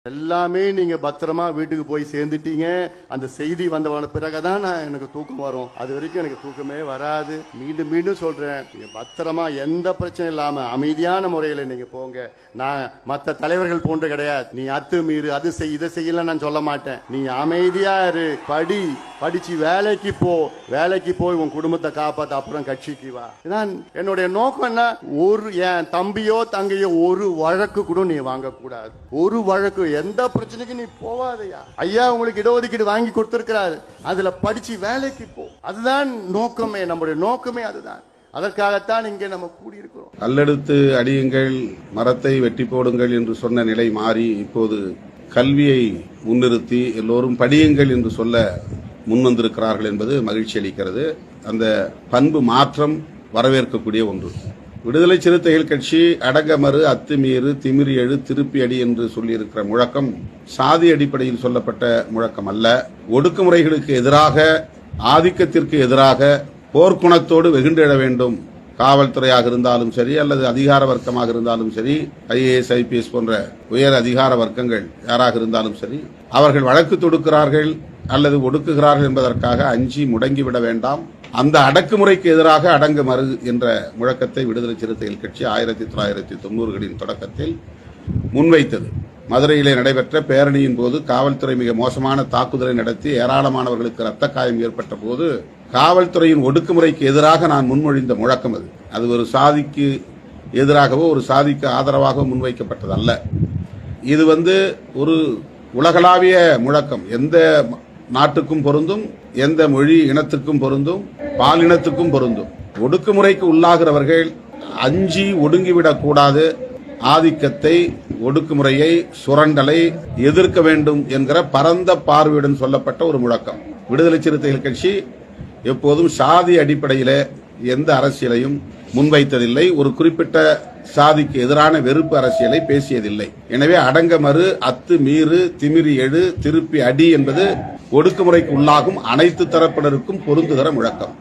எல்லாமே நீங்க பத்திரமா வீட்டுக்கு போய் சேர்ந்துட்டீங்க. அந்த செய்தி வந்த பிறகுதான் எனக்கு தூக்கம் வரும். அது வரைக்கும் எனக்கு தூக்கமே வராது. மீண்டும் மீண்டும் சொல்றேன், நீங்க பத்திரமா எந்த பிரச்சனை இல்லாம அமைதியான முறையில நீங்க போங்க. நான் மற்ற தலைவர்கள் போன்று கிடையாது. நீ அத்துமீறு அது செய் இதை செய்யல நான் சொல்ல மாட்டேன். நீ அமைதியா இரு, படிச்சு வேலைக்கு போ, வேலைக்கு போய் உன் குடும்பத்தை காப்பாத்த, அப்புறம் கட்சிக்கு வா. இதான் என்னுடைய நோக்கம். என்ன, ஒரு என் தம்பியோ தங்கையோ ஒரு வழக்கு கூட நீ வாங்க கூடாது. ஒரு வழக்கு, எந்த பிரச்சனைக்கு நீ போவாதையா. ஐயா உங்களுக்கு இடஒதுக்கீடு வாங்கி கொடுத்திருக்கிறாரு, அதுல படிச்சு வேலைக்கு போ. அதுதான் நோக்கமே, நம்முடைய நோக்கமே அதுதான். அதற்காகத்தான் இங்கே நம்ம கூடியிருக்கிறோம். கல்லெடுத்து அடியுங்கள், மரத்தை வெட்டி போடுங்கள் என்று சொன்ன நிலை மாறி இப்போது கல்வியை முன்னிறுத்தி எல்லோரும் படியுங்கள் என்று சொல்ல முன்வந்திருக்கிறார்கள் என்பது மகிழ்ச்சி அளிக்கிறது. அந்த பண்பு மாற்றம் வரவேற்கக்கூடிய ஒன்று. விடுதலை சிறுத்தைகள் கட்சி அடங்கமறு, அத்துமீறு, திமிரி எழு, திருப்பி அடி என்று சொல்லியிருக்கிற முழக்கம் சாதி அடிப்படையில் சொல்லப்பட்ட முழக்கம் அல்ல. ஒடுக்குமுறைகளுக்கு எதிராக, ஆதிக்கத்திற்கு எதிராக போர்க்குணத்தோடு வெகுண்டெழ வேண்டும். காவல்துறையாக இருந்தாலும் சரி, அல்லது அதிகார வர்க்கமாக இருந்தாலும் சரி, IAS IPS போன்ற உயர் அதிகார வர்க்கங்கள் யாராக இருந்தாலும் சரி, அவர்கள் வழக்கு தொடுக்கிறார்கள் அல்லது ஒடுக்குகிறார்கள் என்பதற்காக அஞ்சி முடங்கிவிட வேண்டாம். அந்த அடக்குமுறைக்கு எதிராக அடங்கு மறு என்ற முழக்கத்தை விடுதலை சிறுத்தைகள் கட்சி 1990களின் தொடக்கத்தில் முன்வைத்தது. மதுரையிலே நடைபெற்ற பேரணியின் போது காவல்துறை மிக மோசமான தாக்குதலை நடத்தி ஏராளமானவர்களுக்கு ரத்த காயம் ஏற்பட்ட போது காவல்துறையின் ஒடுக்குமுறைக்கு எதிராக நான் முன்மொழிந்த முழக்கம் அது. அது ஒரு சாதிக்கு எதிராகவோ ஒரு சாதிக்கு ஆதரவாகவோ முன்வைக்கப்பட்டது அல்ல. இது ஒரு உலகளாவிய முழக்கம். எந்த நாட்டுக்கும் பொருந்தும், எந்த மொழி இனத்துக்கும் பொருந்தும், பாலினத்துக்கும் பொருந்தும். ஒடுக்குமுறைக்கு உள்ளாகிறவர்கள் அஞ்சி ஒடுங்கிவிடக் கூடாது. ஆதிக்கத்தை, ஒடுக்குமுறையை, சுரண்டலை எதிர்க்க வேண்டும் என்கிற பரந்த பார்வையுடன் சொல்லப்பட்ட ஒரு முழக்கம். விடுதலை சிறுத்தைகள் கட்சி எப்போதும் சாதி அடிப்படையில் எந்த அரசியலையும் முன்வைத்ததில்லை. ஒரு குறிப்பிட்ட சாதிக்கு எதிரான வெறுப்பு அரசியலை பேசியதில்லை. எனவே அடங்கமறு, அத்து மீறு, திமிரி எழு, திருப்பி அடி என்பது ஒடுக்குமுறைக்கு உள்ளாகும் அனைத்து தரப்பினருக்கும் பொருந்துகிற முழக்கம்.